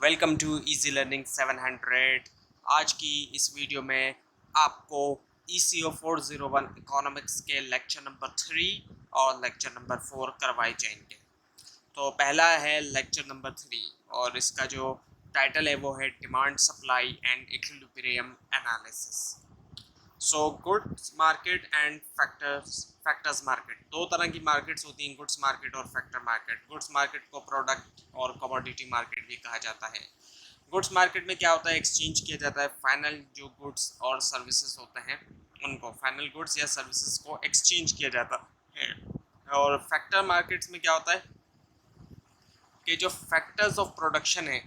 Welcome to easy learning 700। आज की इस वीडियो में आपको ECO 401 इकोनॉमिक्स के लेक्चर नंबर 3 और लेक्चर नंबर 4 करवाए जाएंगे। तो पहला है लेक्चर नंबर 3 और इसका जो टाइटल है वो है demand supply and equilibrium analysis. So goods market and factors market, दो तरह की मार्केट्स होती हैं, गुड्स मार्केट और फैक्टर मार्केट। गुड्स मार्केट को प्रोडक्ट और कमोडिटी मार्केट भी कहा जाता है। गुड्स मार्केट में क्या होता है, एक्सचेंज किया जाता है फाइनल जो गुड्स और सर्विसेज होते हैं उनको, फाइनल गुड्स या सर्विसेज को एक्सचेंज किया जाता है। और फैक्टर मार्केट्स में क्या होता है कि जो फैक्टर्स ऑफ प्रोडक्शन है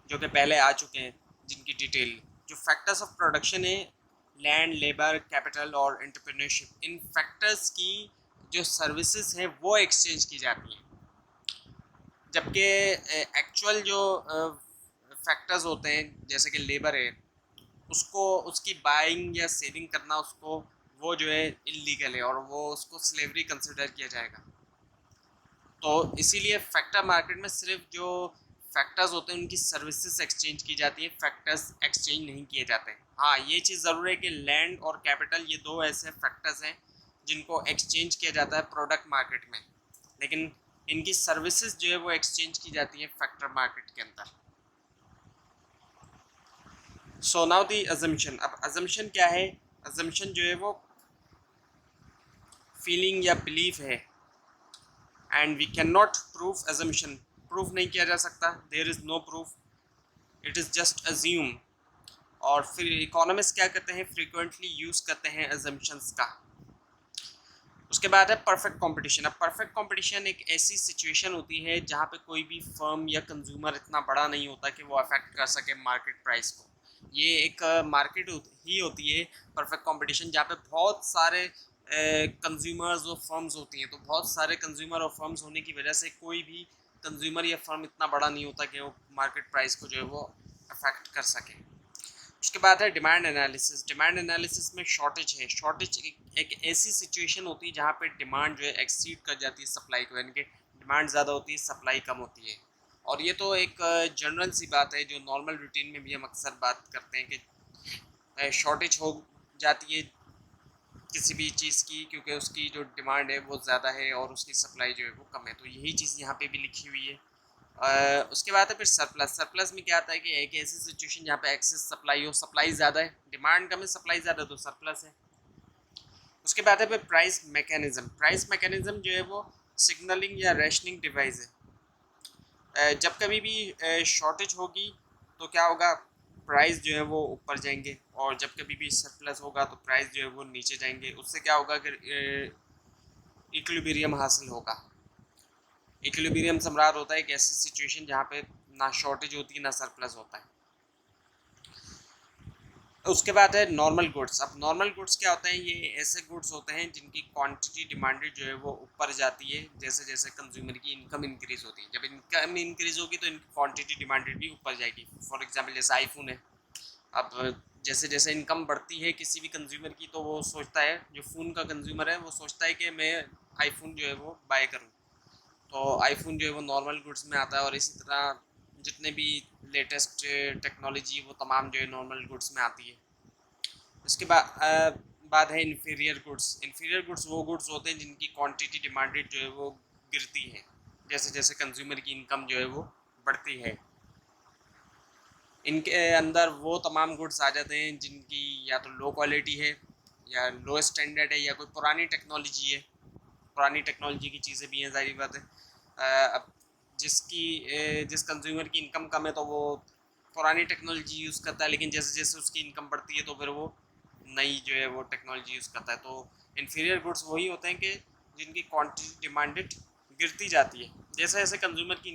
जो कि पहले आ चुके हैं, जिनकी डिटेल, जो फैक्टर्स ऑफ प्रोडक्शन है, लैंड, लेबर, कैपिटल और एंटरप्रेन्योरशिप, इन फैक्टर्स की जो सर्विसेज हैं वो एक्सचेंज की जाती हैं। जबकि एक्चुअल जो फैक्टर्स होते हैं जैसे कि लेबर है, उसको उसकी बाइंग या सेलिंग करना, उसको वो जो है इलीगल है और वो उसको स्लेवरी कंसिडर किया जाएगा। तो इसीलिए फैक्टर मार्केट में सिर्फ जो फैक्टर्स होते हैं उनकी सर्विसेज एक्सचेंज की जाती है, फैक्टर्स एक्सचेंज नहीं किए जाते। हाँ, ये चीज़ ज़रूर है कि लैंड और कैपिटल ये दो ऐसे फैक्टर्स हैं जिनको एक्सचेंज किया जाता है प्रोडक्ट मार्केट में, लेकिन इनकी सर्विसेज जो है वो एक्सचेंज की जाती है फैक्टर मार्केट के अंदर। सो नाउ दी अजम्पशन। अब अजम्पशन क्या है? अजम्पशन जो है वो फीलिंग या बिलीफ है, and we can not proof assumption. Proof नहीं किया जा सकता, there is no proof, it is just assume. और फिर इकोनॉमिस्ट क्या करते हैं, फ्रीक्वेंटली यूज़ करते हैं अजम्पशंस का। उसके बाद है परफेक्ट कंपटीशन। अब परफेक्ट कंपटीशन एक ऐसी सिचुएशन होती है जहाँ पे कोई भी फर्म या कंज्यूमर इतना बड़ा नहीं होता कि वो अफेक्ट कर सके मार्केट प्राइस को। ये एक मार्केट ही होती है परफेक्ट कंपटीशन, जहाँ पे बहुत सारे कंज्यूमर्स और फर्म्स होती हैं। तो बहुत सारे कंज्यूमर और फर्म्स होने की वजह से कोई भी कंज्यूमर या फर्म इतना बड़ा नहीं होता कि वो मार्केट प्राइस को जो है वो अफेक्ट कर सके। उसके बाद है डिमांड एनालिसिस। डिमांड एनालिसिस में शॉर्टेज है। शॉर्टेज एक ऐसी सिचुएशन होती है जहाँ पे डिमांड जो है एक्सीड कर जाती है सप्लाई को, यानी कि डिमांड ज़्यादा होती है, सप्लाई कम होती है। और ये तो एक जनरल सी बात है जो नॉर्मल रूटीन में भी हम अक्सर बात करते हैं कि शॉर्टेज हो जाती है किसी भी चीज़ की, क्योंकि उसकी जो डिमांड है वो ज़्यादा है और उसकी सप्लाई जो है वो कम है। तो यही चीज़ यहाँ पे भी लिखी हुई है। उसके बाद है फिर सरप्लस। सरप्लस में क्या आता है कि एक ऐसी सिचुएशन जहाँ पे एक्सेस सप्लाई हो, सप्लाई ज़्यादा है, डिमांड कम है, सप्लाई ज़्यादा, तो सरप्लस है। उसके बाद है फिर प्राइस मैकेनिज्म। प्राइस मैकेनिज्म जो है वो सिग्नलिंग या रेशनिंग डिवाइस है। जब कभी भी शॉर्टेज होगी तो क्या होगा, प्राइस जो है वो ऊपर जाएंगे, और जब कभी भी सरप्लस होगा तो प्राइस जो है वो नीचे जाएंगे। उससे क्या होगा कि इक्विलिब्रियम हासिल होगा। इक्विलिब्रियम सम्राट होता है एक ऐसी सिचुएशन जहाँ पे ना शॉर्टेज होती है ना सरप्लस होता है। उसके बाद है नॉर्मल गुड्स। अब नॉर्मल गुड्स क्या होते हैं, ये ऐसे गुड्स होते हैं जिनकी क्वांटिटी डिमांडेड जो है वो ऊपर जाती है जैसे जैसे कंज्यूमर की इनकम इंक्रीज होती है। जब इनकम इंक्रीज होगी तो इनकी क्वांटिटी डिमांडेड भी ऊपर जाएगी। फॉर एग्जांपल जैसे आईफोन है, अब जैसे जैसे इनकम बढ़ती है किसी भी कंज्यूमर की, तो वो सोचता है, जो फ़ोन का कंज्यूमर है वो सोचता है कि मैं आईफोन जो है वो बाय करूँ। तो आईफोन जो है वो नॉर्मल गुड्स में आता है, और इसी तरह जितने भी लेटेस्ट टेक्नोलॉजी वो तमाम जो है नॉर्मल गुड्स में आती है। उसके बाद है इन्फीरियर गुड्स। इन्फीरियर गुड्स वो गुड्स होते हैं जिनकी क्वांटिटी डिमांडेड जो है वो गिरती है जैसे जैसे कंज्यूमर की इनकम जो है वो बढ़ती है। इनके अंदर वो तमाम गुड्स आ जाते हैं जिनकी या तो लो क्वालिटी है या लो स्टैंडर्ड है या कोई पुरानी टेक्नोलॉजी है। पुरानी टेक्नोलॉजी की चीज़ें भी हैं, ज़ाहिर बात है। अब जिस कंज्यूमर की इनकम कम है तो वो पुरानी टेक्नोलॉजी यूज़ करता है, लेकिन जैसे जैसे उसकी इनकम बढ़ती है तो फिर वो नई जो है वो टेक्नोलॉजी यूज़ करता है। तो इन्फीरियर गुड्स वही होते हैं कि जिनकी क्वांटिटी डिमांडेड गिरती जाती है जैसे जैसे कंज्यूमर की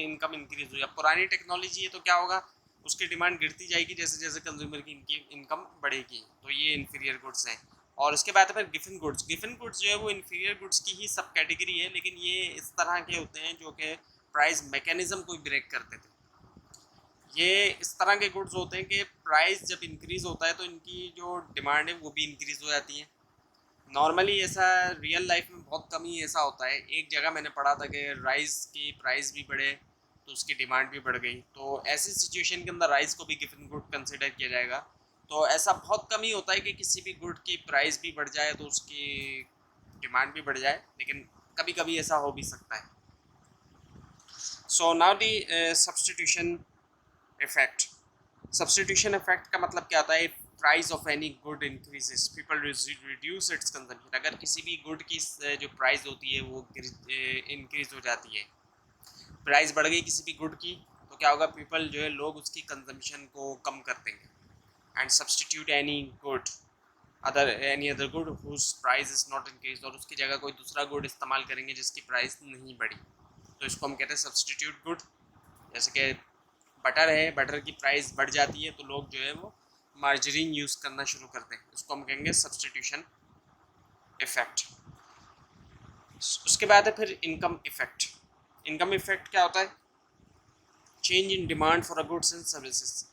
इनकम इंक्रीज हुई। अब पुरानी टेक्नोलॉजी है तो क्या होगा, उसकी डिमांड गिरती जाएगी जैसे जैसे कंज्यूमर की इनकी इनकम बढ़ेगी। तो ये इन्फीरियर गुड्स हैं। और उसके बाद फिर गिफिन गुड्स। गिफिन गुड्स जो है वो इन्फीरियर गुड्स की ही सब कैटेगरी है, लेकिन ये इस तरह के होते हैं जो कि प्राइस मैकेनिज्म को ब्रेक करते थे। ये इस तरह के गुड्स होते हैं कि प्राइस जब इंक्रीज़ होता है तो इनकी जो डिमांड है वो भी इंक्रीज़ हो जाती है। नॉर्मली ऐसा रियल लाइफ में बहुत कम ही ऐसा होता है। एक जगह मैंने पढ़ा था कि राइस की प्राइस भी बढ़े तो उसकी डिमांड भी बढ़ गई। तो ऐसी सिचुएशन के अंदर राइस को भी गिवन गुड कंसिडर किया जाएगा। तो ऐसा बहुत कम ही होता है कि किसी भी गुड की प्राइस भी बढ़ जाए तो उसकी डिमांड भी बढ़ जाए, लेकिन कभी कभी ऐसा हो भी सकता है। सो नाउ दी सब्सटीट्यूशन इफेक्ट। सब्सटीट्यूशन इफेक्ट का मतलब क्या होता है? Price of any good increases people reduce it's consumption. अगर किसी भी गुड की जो प्राइस होती है वो इंक्रीज हो जाती है, प्राइस बढ़ गई किसी भी गुड की, तो क्या होगा? पीपल जो है लोग उसकी कंजम्पशन को कम कर देंगे। And substitute any other good whose price is not increase, और उसकी जगह कोई दूसरा गुड इस्तेमाल करेंगे जिसकी प्राइस नहीं बढ़ी, तो इसको हम कहते हैं सब्सटीट्यूट गुड। जैसे कि बटर है, बटर की प्राइस बढ़ जाती है तो लोग जो है वो मार्जरीन यूज़ करना शुरू करते हैं, उसको हम कहेंगे सब्सटीट्यूशन इफेक्ट। उसके बाद है फिर इनकम इफेक्ट। इनकम इफेक्ट क्या होता है? Change in demand for a goods and services.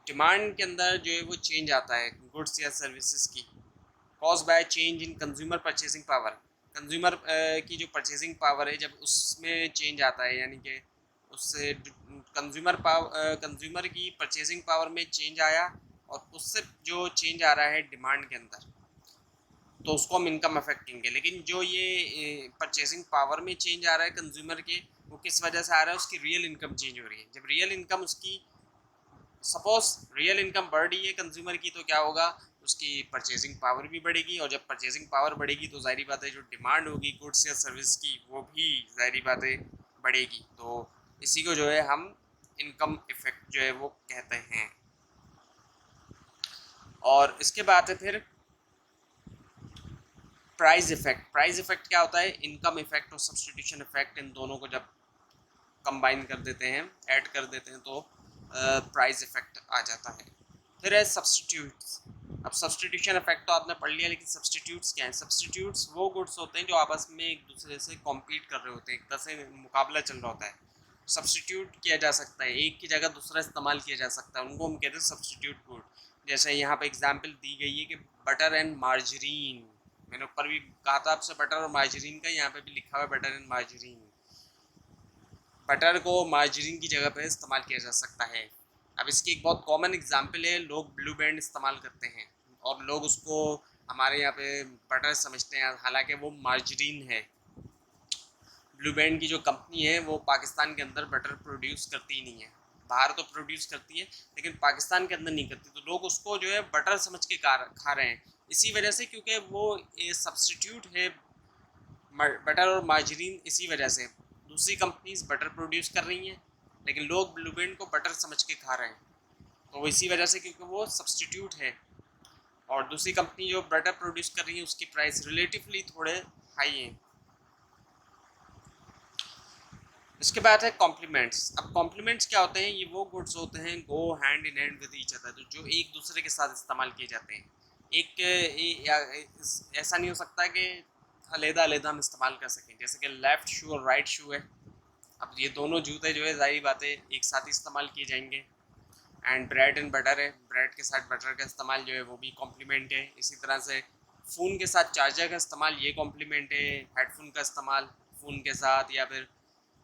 Demand के अंदर जो है वो चेंज आता है गुड्स या सर्विसेज की, cause by change in consumer purchasing power. Consumer की जो परचेजिंग पावर है, जब उसमें चेंज आता है, यानी कि उससे कंज्यूमर की परचेजिंग पावर में चेंज आया और उससे जो चेंज आ रहा है डिमांड के अंदर, तो उसको हम इनकम इफेक्ट कहेंगे। लेकिन जो ये परचेजिंग पावर में चेंज आ रहा है कंज्यूमर के, वो किस वजह से आ रहा है? उसकी रियल इनकम चेंज हो रही है। जब रियल इनकम उसकी, सपोज रियल इनकम बढ़ रही है कंज्यूमर की, तो क्या होगा? उसकी परचेजिंग पावर भी बढ़ेगी, और जब परचेजिंग पावर बढ़ेगी तो जाहिर बात है जो डिमांड होगी गुड्स या सर्विस की वो भी जाहिर बात है बढ़ेगी। तो इसी को जो है हम इनकम इफेक्ट जो है वो कहते हैं। और इसके बाद है फिर प्राइस इफेक्ट। प्राइस इफेक्ट क्या होता है? इनकम इफेक्ट और सब्सटीट्यूशन इफेक्ट, इन दोनों को जब कंबाइन कर देते हैं, ऐड कर देते हैं, तो प्राइस इफेक्ट आ जाता है। फिर है सब्सटीट्यूट्स। अब सब्सटीट्यूशन इफेक्ट तो आपने पढ़ लिया, लेकिन सब्सटीट्यूट्स क्या हैं? सब्सटीट्यूट्स वो गुड्स होते हैं जो आपस में एक दूसरे से कॉम्पीट कर रहे होते हैं, एक तरह से मुकाबला चल रहा होता है। सब्सटीट्यूट किया जा सकता है, एक की जगह दूसरा इस्तेमाल किया जा सकता है, उनको हम कहते हैं सब्सटीट्यूट गुड। जैसे यहाँ पे एग्जांपल दी गई है कि बटर एंड मार्जरीन। मैंने ऊपर भी कहा था आपसे बटर और मार्जरीन का, यहाँ पे भी लिखा हुआ है बटर एंड मार्जरीन। बटर को मार्जरीन की जगह पे इस्तेमाल किया जा सकता है। अब इसकी एक बहुत कॉमन एग्जांपल है, लोग ब्लू बैंड इस्तेमाल करते हैं और लोग उसको हमारे यहाँ पे बटर समझते हैं, हालांकि वो मार्जरीन है। ब्लू बैंड की जो कंपनी है वो पाकिस्तान के अंदर बटर प्रोड्यूस करती ही नहीं है, बाहर तो प्रोड्यूस करती है लेकिन पाकिस्तान के अंदर नहीं करती, तो लोग उसको जो है बटर समझ के खा रहे हैं। इसी वजह से, क्योंकि वो सब्सटीट्यूट है बटर और मार्जरीन, इसी वजह से दूसरी कंपनीज बटर प्रोड्यूस कर रही हैं लेकिन लोग ब्लू बैंड को बटर समझ के खा रहे हैं, तो वो इसी वजह से, क्योंकि वो सब्सटीट्यूट है। और दूसरी कंपनी जो बटर प्रोड्यूस कर रही है उसकी प्राइस रिलेटिवली थोड़े हाई हैं। इसके बाद है कॉम्प्लीमेंट्स। अब कॉम्प्लीमेंट्स क्या होते हैं? ये वो गुड्स होते हैं go hand in hand with each other, तो जो एक दूसरे के साथ इस्तेमाल किए जाते हैं। ऐसा नहीं हो सकता कि अलग-अलग हम इस्तेमाल कर सकें, जैसे कि लेफ़्ट शू और राइट शू है। अब ये दोनों जूते जो है ज़ाहिर बात है एक साथ ही इस्तेमाल किए जाएंगे। एंड ब्रेड एंड बटर है, ब्रेड के साथ बटर का इस्तेमाल जो है वो भी कॉम्प्लीमेंट है। इसी तरह से फ़ोन के साथ चार्जर का इस्तेमाल, ये कॉम्प्लीमेंट है। हेडफोन का इस्तेमाल फ़ोन के साथ या फिर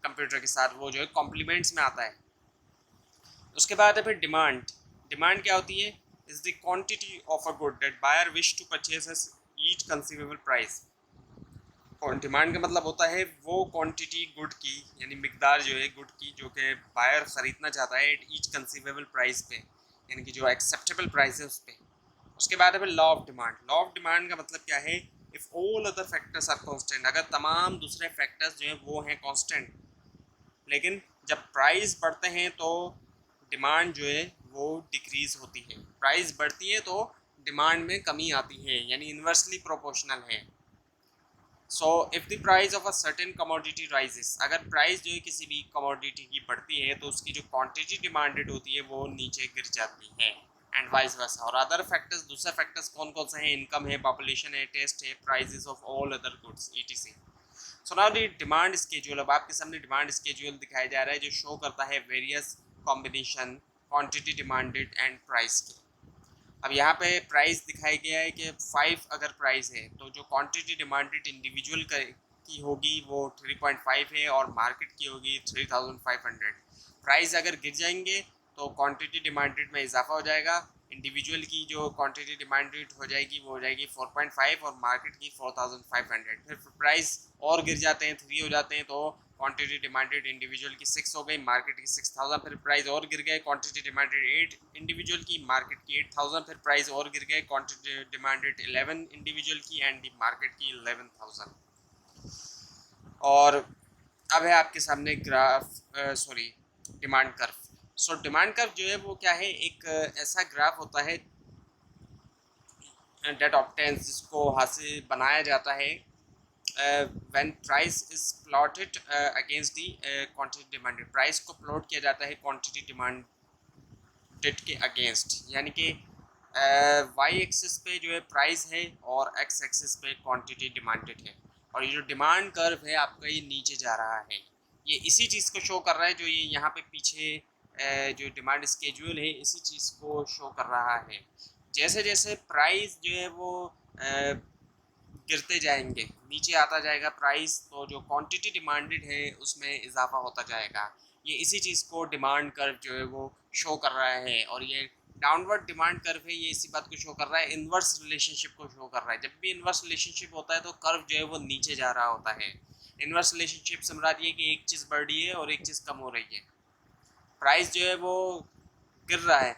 कंप्यूटर के साथ, वो जो है कॉम्प्लीमेंट्स में आता है। उसके बाद है फिर डिमांड। डिमांड क्या होती है? Is the quantity of a good that buyer wish to purchase at each conceivable price. और डिमांड का मतलब होता है वो क्वांटिटी गुड की, यानी मिकदार जो है गुड की जो कि बायर ख़रीदना चाहता है एट ईच कंसीवेबल प्राइस पे, यानी कि जो एक्सेप्टेबल प्राइस है उस पर। उसके बाद है फिर law of demand. Law of demand का मतलब क्या है? If all other factors are constant, अगर तमाम दूसरे फैक्टर्स जो हैं वो हैं कांस्टेंट, लेकिन जब प्राइस बढ़ते हैं तो डिमांड जो है वो डिक्रीज़ होती है, प्राइस बढ़ती है तो डिमांड में कमी आती है, यानी इन्वर्सली प्रोपोर्शनल है। So if the price of a certain commodity rises, अगर प्राइस जो है किसी भी कमोडिटी की बढ़ती है तो उसकी जो क्वांटिटी डिमांडेड होती है वो नीचे गिर जाती है, एंड वाइस वर्सा। और अदर फैक्टर्स, दूसरे फैक्टर्स कौन कौन से हैं? इनकम है, पॉपुलेशन है, टेस्ट है, prices of all other goods etc। So now the demand schedule. अब आपके सामने डिमांड स्केड्यूल दिखाया जा रहा है जो शो करता है various combination quantity demanded and price के। अब यहाँ पे प्राइस दिखाया गया है कि 5 अगर प्राइस है तो जो क्वांटिटी डिमांडेड इंडिविजुअल की होगी वो 3.5 है और मार्केट की होगी 3500। प्राइस अगर गिर जाएंगे तो क्वांटिटी डिमांडेड में इजाफा हो जाएगा। इंडिविजुअल की जो क्वांटिटी डिमांडेड हो जाएगी वो हो जाएगी 4.5 और मार्केट की 4500। फिर प्राइस और गिर जाते हैं, 3 हो जाते हैं, तो क्वांटिटी डिमांडेड इंडिविजुअल की 6 हो गई, मार्केट की 6000। फिर प्राइस और गिर गए, क्वांटिटी डिमांडेड 8 इंडिविजुअल की, मार्केट की 8000। फिर प्राइस और गिर गए, क्वांटिटी डिमांडेड 11 इंडिविजुअल की एंड मार्केट की 11000। और अब है आपके सामने graph, sorry, demand curve. So demand curve जो है वो क्या है, एक ऐसा ग्राफ होता है डेट ऑप्टेंस, जिसको हासिल बनाया जाता है when price is plotted against the quantity demanded. Price को प्लॉट किया जाता है क्वांटिटी डिमांडेड के अगेंस्ट, यानी कि वाई एक्सिस पे जो है प्राइस है और एक्स एक्सिस पे क्वांटिटी डिमांडेड है। और ये जो डिमांड कर्व है आपका ये नीचे जा रहा है, ये इसी चीज़ को शो कर रहा है जो ये यहाँ पे पीछे जो डिमांड स्केड्यूल है इसी चीज़ को शो कर रहा है। जैसे जैसे प्राइस जो है वो गिरते जाएंगे, नीचे आता जाएगा प्राइस, तो जो क्वांटिटी डिमांडेड है उसमें इजाफा होता जाएगा। ये इसी चीज़ को डिमांड कर्व जो है वो शो कर रहा है। और ये डाउनवर्ड डिमांड कर्व है, ये इसी बात को शो कर रहा है, इन्वर्स रिलेशनशिप को शो कर रहा है। जब भी इन्वर्स रिलेशनशिप होता है तो कर्व जो है वो नीचे जा रहा होता है। इन्वर्स रिलेशनशिप से मुराद ये कि एक चीज़ बढ़ रही है और एक चीज़ कम हो रही है। प्राइस जो है वो गिर रहा है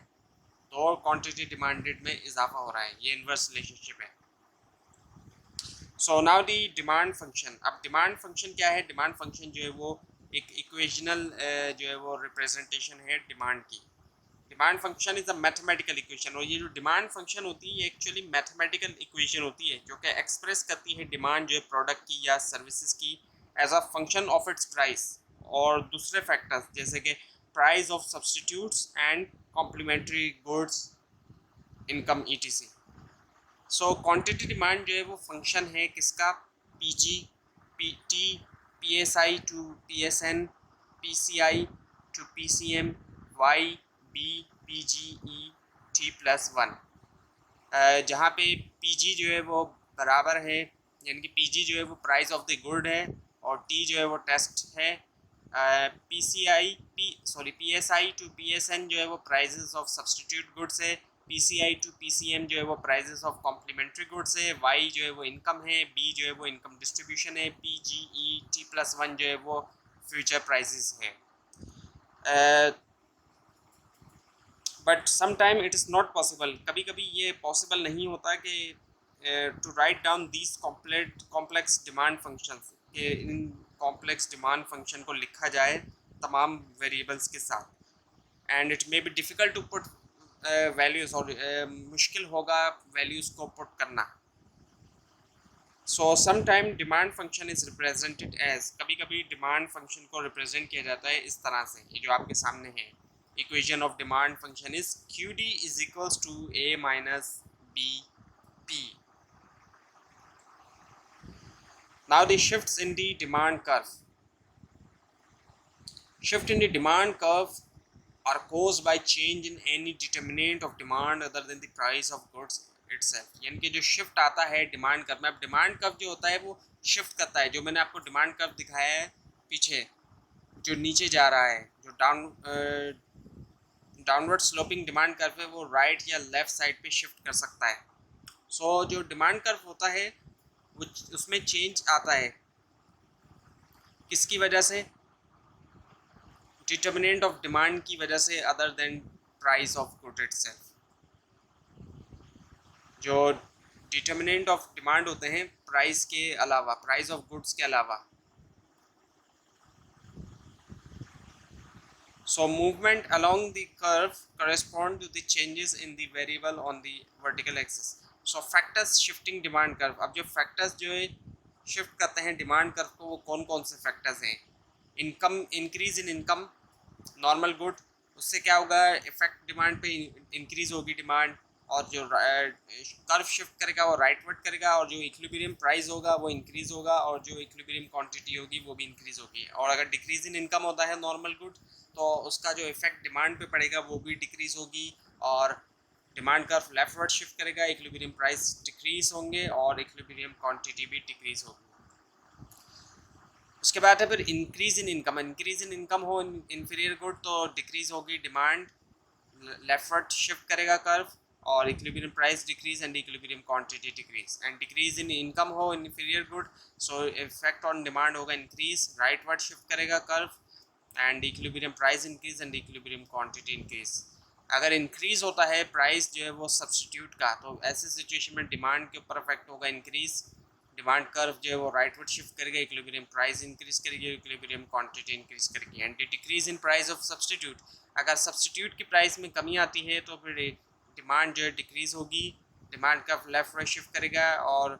तो क्वांटिटी डिमांडेड में इजाफा हो रहा है, ये इन्वर्स रिलेशनशिप है। सो नाउ दी डिमांड फंक्शन। अब डिमांड फंक्शन क्या है? डिमांड फंक्शन जो है वो एक इक्वेशनल जो है वो रिप्रेजेंटेशन है डिमांड की। Demand function is a mathematical equation, और ये जो डिमांड फंक्शन होती है ये एक्चुअली मैथमेटिकल इक्वेशन होती है जो कि एक्सप्रेस करती है डिमांड जो है प्रोडक्ट की या सर्विसेज की as a function of its price और दूसरे फैक्टर्स जैसे कि price of substitutes and complementary goods, income ETC. So quantity demand जो है वो फंक्शन है किसका? PG, PT, PSI to PSN, PCI to PCM, Y, B, PGE, T plus 1। जहाँ पे पीजी जो है वो बराबर है, यानी कि पीजी जो है वो प्राइस ऑफ द गुड है और टी जो है वो टेस्ट है। पीएसआई टू पीएसएन जो है वो प्राइसेस ऑफ सब्सटीट्यूट गुड्स है। पीसीआई टू पीसीएम जो है वो प्राइसेस ऑफ कॉम्प्लीमेंट्री गुड्स है। वाई जो है वो इनकम है, बी जो है वो इनकम डिस्ट्रीब्यूशन है, पीजीई टी प्लस 1 जो है वो फ्यूचर प्राइसेस है। But sometime it is not possible, कभी कभी ये पॉसिबल नहीं होता कि to write down these complex demand functions, कि इन कॉम्प्लेक्स डिमांड फंक्शन को लिखा जाए तमाम वेरिएबल्स के साथ। And it may be difficult to put values, और मुश्किल होगा वैल्यूज़ को पुट करना। So sometime demand function is represented as, कभी कभी डिमांड फंक्शन को रिप्रेजेंट किया जाता है इस तरह से, ये जो आपके सामने है। Equation of demand function is Q D is equals to A minus B P. Now the shifts in the demand curve. Shift in the demand curve are caused by change in any determinant of demand other than the price of goods itself। यानी कि जो shift आता है demand curve में, अब demand curve जो होता है वो शिफ्ट करता है। जो मैंने आपको डिमांड कर्व दिखाया है पीछे, जो नीचे जा रहा है, जो डाउनवर्ड स्लोपिंग डिमांड कर्व है, वो राइट या लेफ्ट साइड पे शिफ्ट कर सकता है। सो जो डिमांड कर्व होता है वो उसमें चेंज आता है किसकी वजह से? डिटर्मिनेंट ऑफ डिमांड की वजह से, other than price of good itself. जो डिटर्मिनेंट ऑफ डिमांड होते हैं प्राइस के अलावा, प्राइस ऑफ गुड्स के अलावा। So movement along the curve correspond to the changes in the variable on the vertical axis. So factors shifting demand curve. अब जो factors जो है शिफ्ट करते हैं डिमांड कर्व को, वो कौन कौन से फैक्टर्स हैं? Income, increase in income, normal good, उससे क्या होगा? इफेक्ट डिमांड पे इंक्रीज होगी डिमांड, और जो कर्व शिफ्ट करेगा वो राइटवर्ड करेगा, और जो इक्विलिब्रियम प्राइस होगा वो इंक्रीज होगा, और जो इक्विलिब्रियम क्वांटिटी होगी वो भी इंक्रीज होगी। और अगर डिक्रीज इन इनकम होता है नॉर्मल गुड, तो उसका जो इफेक्ट डिमांड पे पड़ेगा वो भी डिक्रीज होगी, और डिमांड कर्व लेफ्टवर्ड शिफ्ट करेगा, इक्विलिब्रियम प्राइस डिक्रीज होंगे और इक्विलिब्रियम क्वांटिटी भी डिक्रीज होगी। उसके बाद है फिर increase in income. Increase in income हो इन्फीरियर गुड तो डिक्रीज होगी डिमांड, लेफ्टवर्ड शिफ्ट करेगा कर्व, और equilibrium price decrease and equilibrium quantity decrease. And decrease in income हो inferior good, so effect on demand होगा इंक्रीज, राइटवर्ड शिफ्ट करेगा curve, and equilibrium price increase and equilibrium quantity increase. अगर increase होता है price जो है वो substitute का, तो ऐसे सिचुएशन में डिमांड के ऊपर इफेक्ट होगा इंक्रीज, डिमांड कर्व जो है वो राइटवर्ड शिफ्ट करेगा, इक्विलिब्रियम प्राइस इंक्रीज करेगी, इक्विलिब्रियम क्वांटिटी इंक्रीज करेगी। And decrease in price of substitute, अगर सब्सटीट्यूट की प्राइस में कमी आती है तो फिर डिमांड जो है डिक्रीज होगी, डिमांड कर्व लेफ्टवर्ड शिफ्ट करेगा, और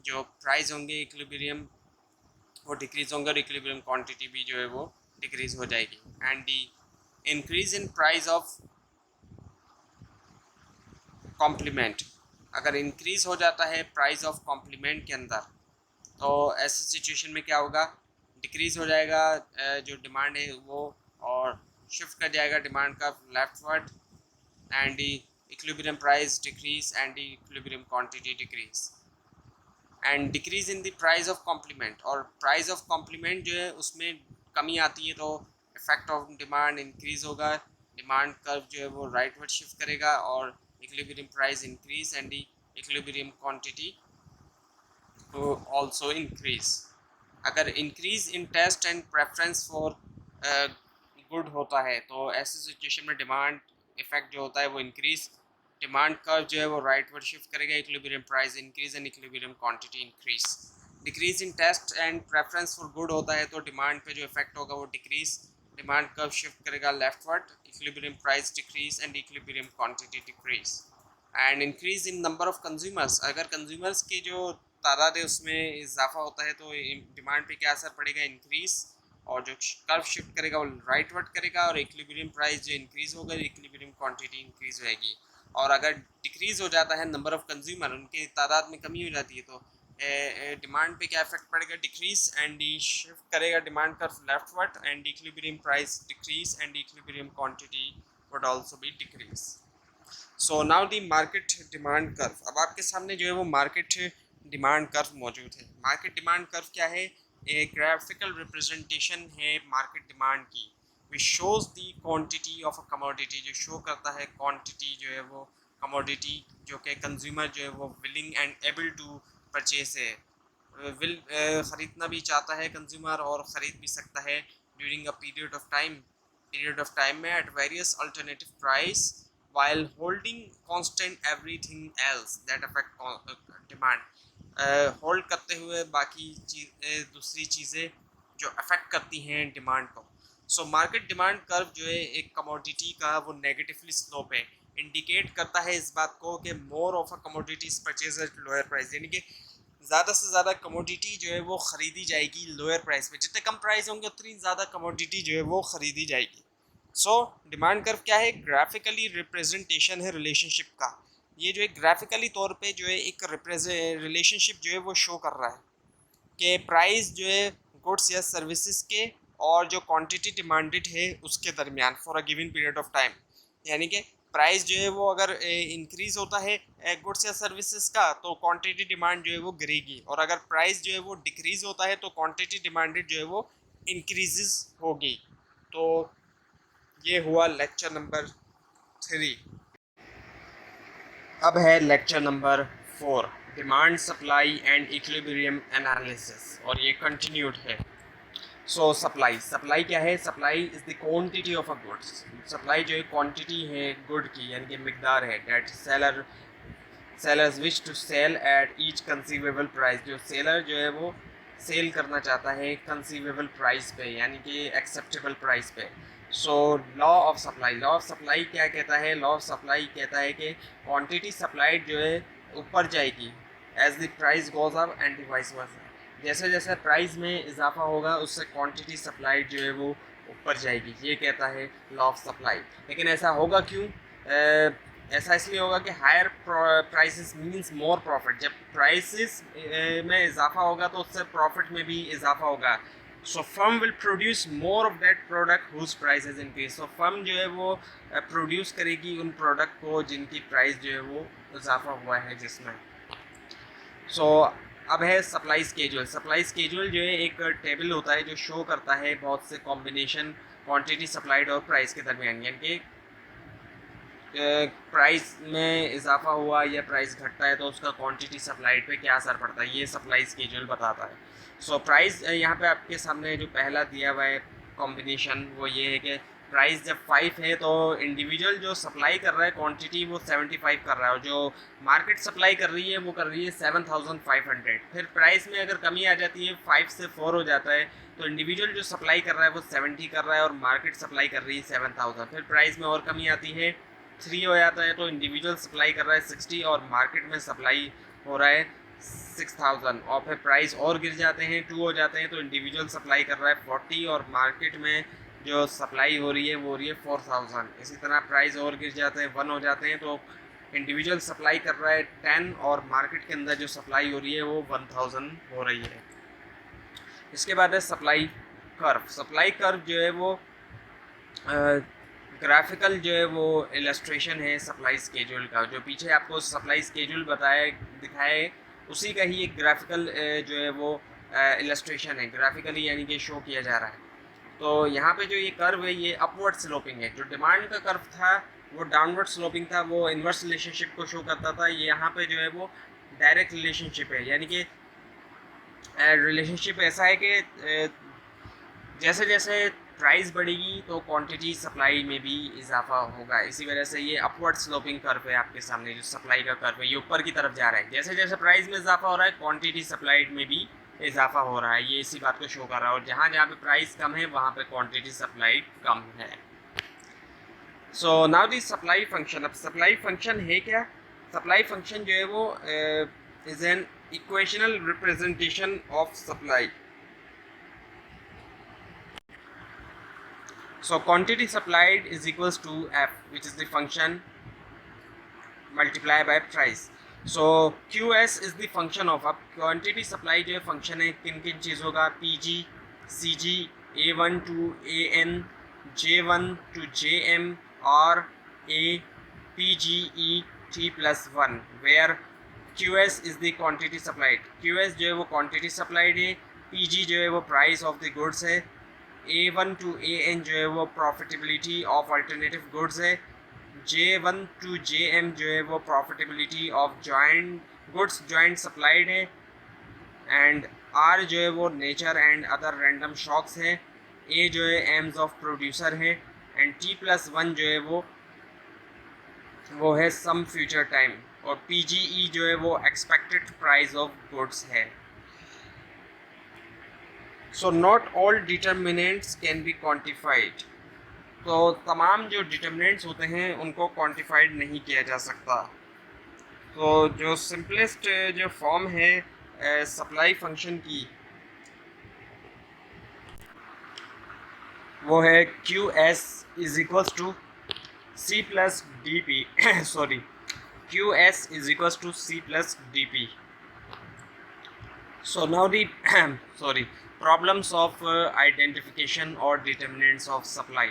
जो प्राइस होंगे इक्विलिब्रियम वो डिक्रीज होंगे, और इक्विलिब्रियम क्वांटिटी भी जो है वो डिक्रीज हो जाएगी। And the increase in price of complement, अगर इंक्रीज हो जाता है प्राइस ऑफ कॉम्प्लीमेंट के अंदर, तो ऐसे सिचुएशन में क्या होगा, डिक्रीज हो जाएगा जो डिमांड है वो, और शिफ्ट कर जाएगा डिमांड का leftward, and equilibrium price decrease and equilibrium quantity decrease. And decrease in the price of complement, और प्राइस ऑफ कॉम्प्लीमेंट जो है उसमें कमी आती है तो इफेक्ट ऑफ डिमांड इंक्रीज होगा, डिमांड कर्व जो है वो राइटवर्ड शिफ्ट करेगा, और equilibrium price increase and equilibrium quantity also increase। अगर increase in taste and preference for good होता है तो ऐसे सिचुएशन में डिमांड इफेक्ट जो होता है वो इंक्रीज, डिमांड कर्व जो है वो राइटवर्ड शिफ्ट करेगा, equilibrium price increase and equilibrium quantity increase. Decrease in taste and preference for good होता है तो डिमांड पे जो इफेक्ट होगा वो डिक्रीज, डिमांड कर्व शिफ्ट करेगा leftward, equilibrium price decrease and equilibrium quantity decrease. And increase in number of consumers, अगर consumers की जो तादाद है उसमें इजाफा होता है तो डिमांड पे क्या असर पड़ेगा, इंक्रीज, और जो कर्व शिफ्ट करेगा वो राइटवर्ड करेगा, और इक्विलिब्रियम प्राइस जो इंक्रीज होगा इक्विलिब्रियम क्वांटिटी इंक्रीज होएगी। और अगर डिक्रीज हो जाता है नंबर ऑफ कंज्यूमर, उनकी तादाद में कमी हो जाती है, तो डिमांड पे क्या इफेक्ट पड़ेगा, डिक्रीज, एंड शिफ्ट करेगा demand curve leftward, and equilibrium price decrease and equilibrium quantity would also be decrease. So now the market demand curve, अब आपके सामने जो है वो मार्केट डिमांड कर्व मौजूद है। मार्केट डिमांड कर्व क्या है, एक ग्राफिकल रिप्रेजेंटेशन है मार्केट डिमांड की, which shows the quantity of a commodity, जो शो करता है क्वांटिटी जो है वो कमोडिटी जो कि कंज्यूमर जो है वो willing and able to purchase है, ख़रीदना भी चाहता है कंज्यूमर और ख़रीद भी सकता है during a period of time में at various alternative price while holding constant everything else that affect demand, hold करते हुए बाकी दूसरी चीज़ें जो अफेक्ट करती हैं डिमांड को। सो मार्केट डिमांड कर्व जो है एक कमोडिटी का वो नेगेटिवली स्लोप है, इंडिकेट करता है इस बात को कि more of a commodities purchase at lower price, यानी कि ज़्यादा से ज़्यादा कमोडिटी जो है वो ख़रीदी जाएगी लोअर प्राइस पे, जितने कम प्राइस होंगे उतनी ज़्यादा कमोडिटी जो है वो ख़रीदी जाएगी। सो डिमांड कर्व क्या है, ग्राफिकली रिप्रेजेंटेशन है रिलेशनशिप का, ये जो है ग्राफिकली तौर पे जो है एक रिलेशनशिप जो है वो शो कर रहा है कि प्राइस जो है गुड्स या सर्विसेज के और जो क्वांटिटी डिमांडेड है उसके दरमियान for a given period of time, यानी कि प्राइस जो है वो अगर इंक्रीज़ होता है गुड्स या सर्विसेज का तो क्वांटिटी डिमांड जो है वो गिरेगी, और अगर प्राइस जो है वो डिक्रीज़ होता है तो क्वांटिटी डिमांडेड जो है वो इंक्रीजेस होगी। तो ये हुआ लेक्चर नंबर 3। अब है lecture number 4, demand supply and equilibrium analysis, और ये कंटिन्यूड है। सो सप्लाई क्या है, supply is the quantity of a goods, supply जो है क्वांटिटी है गुड की, यानी कि मिकदार है, that sellers wish to sell at each conceivable price, जो सेलर जो है वो सेल करना चाहता है कंसीवेबल प्राइस पे, यानी कि एक्सेप्टेबल प्राइस पे। सो लॉ ऑफ सप्लाई क्या कहता है, लॉ ऑफ सप्लाई कहता है कि क्वांटिटी सप्लाइड जो है ऊपर जाएगी as the price goes up and vice versa, जैसे जैसे प्राइस में इजाफा होगा उससे क्वांटिटी सप्लाइड जो है वो ऊपर जाएगी, ये कहता है लॉ ऑफ सप्लाई। लेकिन ऐसा होगा क्यों, ऐसा इसलिए होगा कि higher prices means more profit, जब प्राइसेस में इजाफा होगा तो उससे प्रॉफिट में भी इजाफा होगा। So firm will produce more of that product whose prices increase, so firm जो है वो प्रोड्यूस करेगी उन प्रोडक्ट को जिनकी प्राइस जो है वो इजाफा हुआ है जिसमें। सो अब है सप्लाई स्केड्यूल। सप्लाई स्केड्यूल जो है एक टेबल होता है जो शो करता है बहुत से कॉम्बिनेशन क्वांटिटी सप्लाइड और प्राइस के दरमियान, यानी कि प्राइस में इजाफा हुआ या प्राइस घटता है तो उसका क्वांटिटी सप्लाइड पे क्या असर पड़ता है, ये सप्लाई स्केड्यूल बताता है। सो प्राइस यहाँ पे आपके सामने जो पहला दिया हुआ है कॉम्बिनेशन वो ये है कि प्राइस जब 5 है तो इंडिविजुअल जो सप्लाई कर रहा है क्वांटिटी वो 75 कर रहा है और जो मार्केट सप्लाई कर रही है वो कर रही है 7500। फिर प्राइस में अगर कमी आ जाती है 5 से 4 हो जाता है तो इंडिविजुअल जो सप्लाई कर रहा है वो 70 कर रहा है और मार्केट सप्लाई कर रही है 7000। फिर प्राइस में और कमी आती है 3 हो जाता है तो इंडिविजुअल सप्लाई कर रहा है 60 और मार्केट में सप्लाई हो रहा है 6000। और फिर प्राइस और गिर जाते हैं 2 हो जाते हैं तो इंडिविजुअल सप्लाई कर रहा है 40 और मार्केट में जो सप्लाई हो रही है वो हो रही है 4000। इसी तरह प्राइस और गिर जाते हैं 1 हो जाते हैं तो इंडिविजुअल सप्लाई कर रहा है 10 और मार्केट के अंदर जो सप्लाई हो रही है वो 1000 हो रही है। इसके बाद है सप्लाई कर्व। सप्लाई कर्व जो है वो ग्राफिकल जो है वो इलस्ट्रेशन है सप्लाई स्केड्यूल का। जो पीछे आपको सप्लाई स्केड्यूल बताया दिखाया है उसी का ही एक ग्राफिकल जो है वो इलस्ट्रेशन है, ग्राफिकली यानी कि शो किया जा रहा है। तो यहाँ पे जो ये कर्व है ये अपवर्ड स्लोपिंग है। जो डिमांड का कर्व था वो डाउनवर्ड स्लोपिंग था, वो इन्वर्स रिलेशनशिप को शो करता था। ये यहाँ पे जो है वो डायरेक्ट रिलेशनशिप है, यानी कि रिलेशनशिप ऐसा है कि जैसे जैसे प्राइस बढ़ेगी तो क्वांटिटी सप्लाई में भी इजाफा होगा। इसी वजह से ये अपवर्ड स्लोपिंग कर्व है आपके सामने, जो सप्लाई का कर्व है ये ऊपर की तरफ जा रहा है। जैसे जैसे प्राइस में इजाफा हो रहा है क्वांटिटी सप्लाइड में भी इजाफा हो रहा है, ये इसी बात को शो कर रहा है। और जहाँ जहाँ पे प्राइस कम है वहाँ पे क्वांटिटी सप्लाइड कम है। सो नाउ दी सप्लाई फंक्शन। अब सप्लाई फंक्शन है क्या? सप्लाई फंक्शन जो है वो is an equational representation of supply. So quantity supplied is equals to F, which is the function multiplied by price. So QS is the function of, अब quantity supply जो है function है किन किन चीज़ों का, PG, CG, A1 to AN, J1 to JM और A, PGE, T plus 1, where QS is the quantity supplied. QS जो है वो quantity supplied है, PG जो है वो price of the goods है, A1 to AN जो है वो प्रॉफिटेबिलिटी ऑफ अल्टरनेटिव गुड्स है, J1 to JM जो है वो profitability of joint goods joint supplied है, एंड R जो है वो nature and other random shocks है, A जो है एम्स ऑफ प्रोड्यूसर है, एंड T+1 जो है वो है सम फ्यूचर टाइम, और PGE जो है वो एक्सपेक्टेड प्राइस ऑफ गुड्स है। So not all determinants can be quantified. तो तमाम जो डिटर्मिनेंट्स होते हैं उनको क्वान्टिफाइड नहीं किया जा सकता। तो जो सिंपलेस्ट जो फॉर्म है सप्लाई फंक्शन की वो है QS is equals to C plus DP sorry QS is equals to C plus DP। So now the sorry problems of identification or determinants of supply.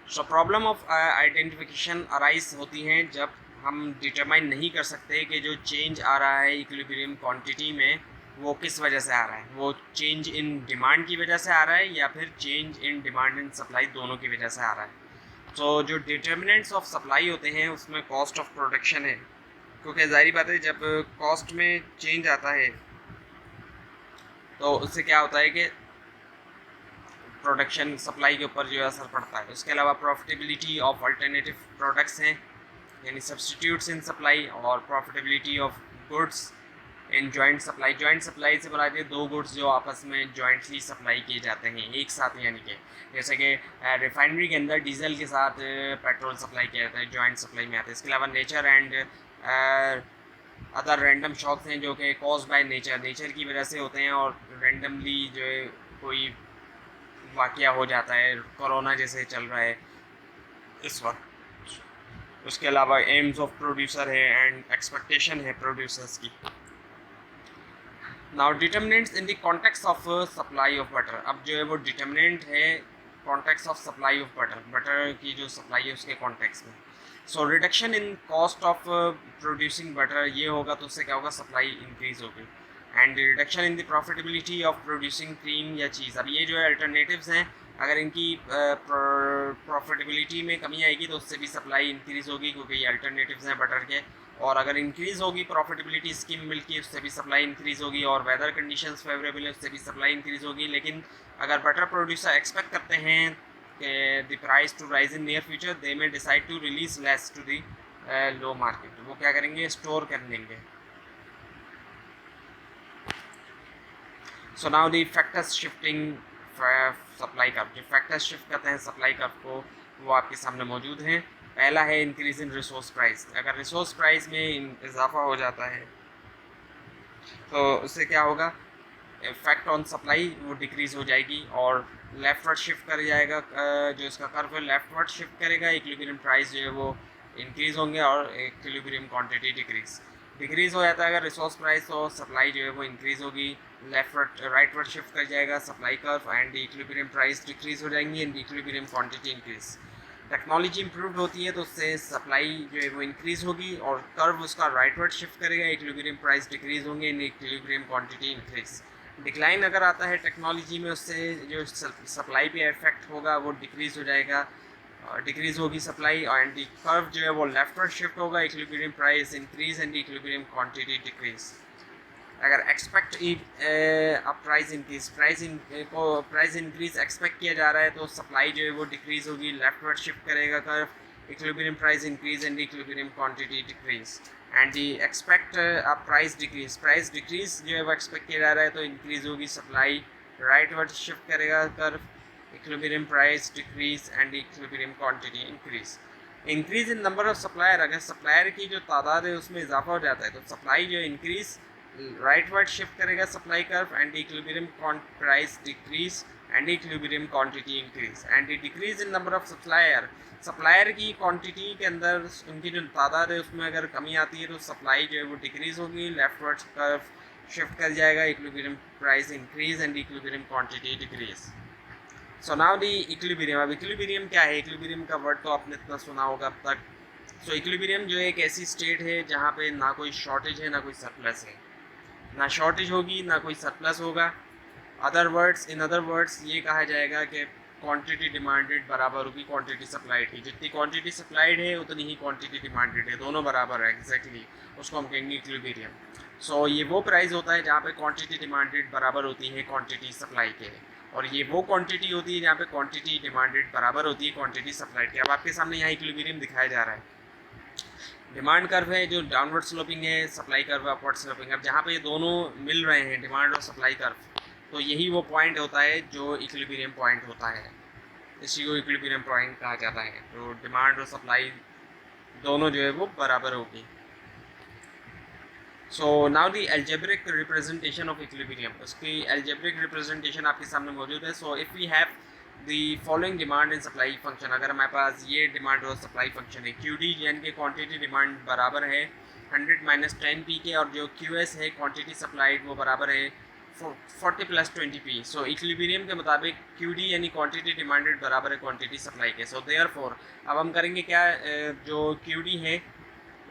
So problem of identification arise होती हैं जब हम determine नहीं कर सकते कि जो change आ रहा है इक्विलिब्रियम क्वांटिटी में वो किस वजह से आ रहा है, वो चेंज इन डिमांड की वजह से आ रहा है या फिर change in demand and supply दोनों की वजह से आ रहा है। तो जो डिटर्मिनेंट्स ऑफ सप्लाई होते हैं उसमें कॉस्ट ऑफ प्रोडक्शन है, क्योंकि जाहिर बात है जब कॉस्ट में चेंज आता है तो उससे क्या होता है कि प्रोडक्शन सप्लाई के ऊपर जो है असर पड़ता है। उसके अलावा प्रॉफिटेबिलिटी ऑफ अल्टरनेटिव प्रोडक्ट्स हैं यानी सब्सटीट्यूट्स इन सप्लाई, और profitability of goods in joint supply. Joint supply से बुलाते हैं दो गुड्स जो आपस में जॉइंटली सप्लाई किए जाते हैं एक साथ, यानी कि जैसे कि रिफाइनरी के अंदर डीजल के साथ पेट्रोल सप्लाई किया जाता है, जॉइंट सप्लाई में आता है। इसके अलावा nature and other random shocks हैं जो कि कॉज बाय नेचर की वजह से होते हैं और रैंडमली जो है कोई वाक़या हो जाता है, कोरोना जैसे चल रहा है इस वक्त। उसके अलावा एम्स ऑफ प्रोड्यूसर है एंड एक्सपेक्टेशन है प्रोड्यूसर्स की। Now determinants in the context of supply of butter. अब जो है वो डिटर्मिनेंट है context of supply of butter की जो सप्लाई है उसके कॉन्टेक्स्ट में। So reduction in cost of producing butter ये होगा तो उससे क्या होगा, सप्लाई इंक्रीज़ होगी। And reduction in the profitability of producing cream या चीज़। अब ये जो है अल्टरनेटिव्स हैं, अगर इनकी प्रॉफिटेबिलिटी में कमी आएगी तो उससे भी सप्लाई इंक्रीज़ होगी, क्योंकि ये अल्टरनेटिव्स हैं बटर के। और अगर इंक्रीज़ होगी प्रॉफिटेबिलिटी स्कीम मिल्क की, उससे भी सप्लाई इंक्रीज़ होगी। और वेदर कंडीशंस फेवरेबल है, उससे भी सप्लाई इंक्रीज़ होगी। लेकिन अगर बटर प्रोड्यूसर एक्सपेक्ट करते हैं कि the price to rise in near future, they may decide to release less to the low market. वो क्या करेंगे, स्टोर कर लेंगे। So now the factors shifting supply curve. जो फैक्टर्स शिफ्ट करते हैं सप्लाई कर्व को, वो आपके सामने मौजूद हैं। पहला है इंक्रीज इन रिसोर्स प्राइस। अगर रिसोर्स प्राइस में इजाफा हो जाता है तो उससे क्या होगा, इफेक्ट ऑन सप्लाई वो डिक्रीज़ हो जाएगी और लेफ्टवर्ड शिफ्ट कर जाएगा। जो इसका कर्व है लेफ्टवर्ड शिफ्ट करेगा, इक्विलिब्रियम प्राइस जो है वो इंक्रीज़ होंगे और इक्विलिब्रियम क्वांटिटी डिक्रीज़ हो जाता है। अगर रिसोर्स प्राइस तो सप्लाई जो है वो इंक्रीज़ होगी, लेफ्टवर्ड राइटवर्ड शिफ्ट कर जाएगा supply curve, and equilibrium price decrease हो जाएंगी and equilibrium quantity increase. Technology improve होती है तो उससे सप्लाई जो है वो इंक्रीज़ होगी और कर्व उसका राइटवर्ड शिफ्ट करेगा, इक्विलिब्रियम प्राइस डिक्रीज़ होंगे and equilibrium quantity increase. Decline अगर आता है टेक्नोलॉजी में, उससे जो सप्लाई पे इफेक्ट होगा वो डिक्रीज़ हो जाएगा, डिक्रीज़ होगी सप्लाई, एंड कर्व जो है वो लेफ्टवर्ड शिफ्ट होगा, equilibrium price increase and equilibrium quantity decrease. अगर expect price increase, price increase expect किया जा रहा है तो सप्लाई जो है वो डिक्रीज़ होगी, लेफ्टवर्ड शिफ्ट करेगा curve, equilibrium price increase and equilibrium quantity decrease. And the expect price decrease जो है वो एक्सपेक्ट किया जा रहा है तो इंक्रीज़ होगी सप्लाई, राइटवर्ड शिफ्ट करेगा curve, equilibrium price decrease and equilibrium quantity increase. Increase in number of supplier, अगर सप्लायर की जो तादाद है उसमें इजाफा हो जाता है तो सप्लाई जो इंक्रीज राइटवर्ड शिफ्ट करेगा supply curve, and equilibrium price decrease and equilibrium quantity increase. And decrease in number of supplier की क्वांटिटी के अंदर उनकी जो तादाद है उसमें अगर कमी आती है तो सप्लाई जो है वो डिक्रीज होगी, लेफ्टवर्ड कर्व शिफ्ट कर जाएगा, equilibrium price increase and equilibrium quantity decrease. So now the equilibrium. अब इक्विलिब्रियम क्या है, इक्विलिब्रियम का वर्ड तो आपने इतना सुना होगा अब तक। सो इक्विलिब्रियम जो है एक ऐसी स्टेट है जहाँ पे ना कोई शॉर्टेज है ना कोई सरप्लस है, ना शॉर्टेज होगी ना कोई सरप्लस होगा। इन अदर वर्ड्स ये कहा जाएगा कि क्वांटिटी डिमांडेड बराबर होगी क्वांटिटी सप्लाइड की। जितनी क्वांटिटी सप्लाइड है उतनी ही क्वांटिटी डिमांडेड है, दोनों बराबर है एग्जैक्टली, उसको हम कहेंगे इक्विलिब्रियम। सो ये वो प्राइस होता है जहाँ पे क्वांटिटी डिमांडेड बराबर होती है क्वांटिटी सप्लाई के, और ये वो क्वांटिटी होती है जहाँ पे क्वांटिटी डिमांडेड बराबर होती है क्वांटिटी सप्लाइड के। अब आपके सामने यहाँ इक्विलिब्रियम दिखाया जा रहा है। डिमांड कर्व है जो डाउनवर्ड स्लोपिंग है, सप्लाई कर्व अपवर्ड स्लोपिंग। अब जहाँ पे ये दोनों मिल रहे हैं डिमांड और सप्लाई कर्व, तो यही वो पॉइंट होता है जो इक्विलिब्रियम पॉइंट होता है, इसी को इक्विलिब्रियम पॉइंट कहा जाता है। तो डिमांड और सप्लाई दोनों जो है वो बराबर होगी। So now the algebraic representation of equilibrium, उसकी एल्जेब्रिक रिप्रेजेंटेशन आपके सामने मौजूद है। So if we have the following demand and supply function, अगर हमारे पास ये डिमांड और सप्लाई फंक्शन है, क्यू डी यानी कि क्वांटिटी डिमांड बराबर है 100 माइनस 10 पी के, और जो क्यू एस है क्वांटिटी सप्लाइड वो बराबर है 40 प्लस 20 पी। सो इक्विलिब्रियम के मुताबिक क्यू डी यानी क्वांटिटी डिमांडेड बराबर है क्वांटिटी सप्लाई के। सो देयरफॉर अब हम करेंगे क्या, जो क्यू डी है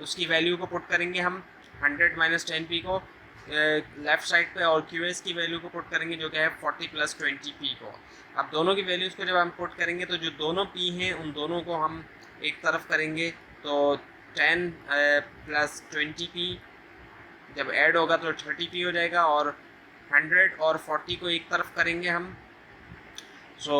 उसकी वैल्यू को पुट करेंगे हम 100 माइनस 10 पी को लेफ़्ट साइड पे, और क्यू एस की वैल्यू को पुट करेंगे जो कि है 40 प्लस 20 पी को। अब दोनों की वैल्यूज़ को जब हम पुट करेंगे तो जो दोनों पी हैं उन दोनों को हम एक तरफ करेंगे, तो 10 प्लस 20 पी जब ऐड होगा तो 30 पी हो जाएगा, और 100 और 40 को एक तरफ करेंगे हम, सो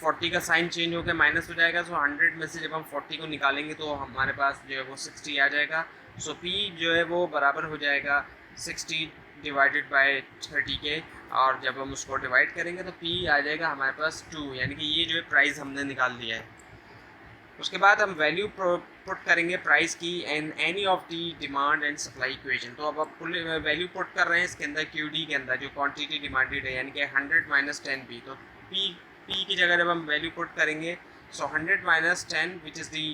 40 का साइन चेंज होकर माइनस हो जाएगा। सो 100 में से जब हम 40 को निकालेंगे तो हमारे पास जो है वो 60 आ जाएगा। सो P जो है वो बराबर हो जाएगा 60 डिवाइडेड बाय 30 के, और जब हम उसको डिवाइड करेंगे तो P आ जाएगा हमारे पास 2, यानी कि ये जो है प्राइस हमने निकाल दिया है। उसके बाद हम वैल्यू पुट करेंगे प्राइस की in any of the demand and supply equation. तो अब आप वैल्यू पुट कर रहे हैं इसके अंदर क्यू डी के अंदर जो क्वांटिटी डिमांडेड है, यानी कि 100 माइनस 10 पी। तो P की जगह जब हम वैल्यू पुट करेंगे, सो 100 minus 10 which is the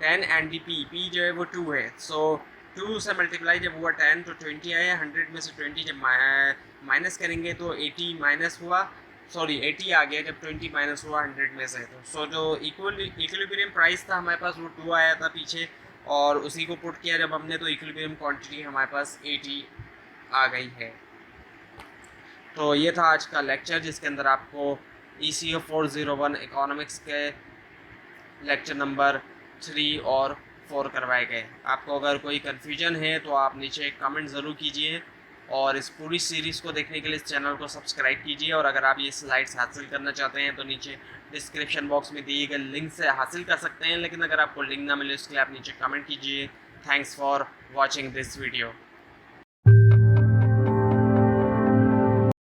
10 and the P जो है वो 2 है। सो 2 से मल्टीप्लाई जब हुआ 10 तो 20 आया, 100 में से 20 जब माइनस करेंगे तो 80 माइनस हुआ, 80 आ गया जब 20 माइनस हुआ 100 में से। तो सो जो इक्विलिब्रियम प्राइस था हमारे पास वो 2 आया था पीछे, और उसी को पुट किया जब हमने तो इक्विलिब्रियम क्वांटिटी हमारे पास 80 आ गई है। तो ये था आज का लेक्चर जिसके अंदर आपको ECO 401 इकोनॉमिक्स के लेक्चर नंबर 3 और 4 करवाए गए। आपको अगर कोई कन्फ्यूजन है तो आप नीचे कमेंट ज़रूर कीजिए और इस पूरी सीरीज़ को देखने के लिए इस चैनल को सब्सक्राइब कीजिए। और अगर आप ये स्लाइड्स हासिल करना चाहते हैं तो नीचे डिस्क्रिप्शन बॉक्स में दिए गए लिंक से हासिल कर सकते हैं, लेकिन अगर आपको लिंक ना मिले उसके लिए आप नीचे कमेंट कीजिए। Thanks for watching this video.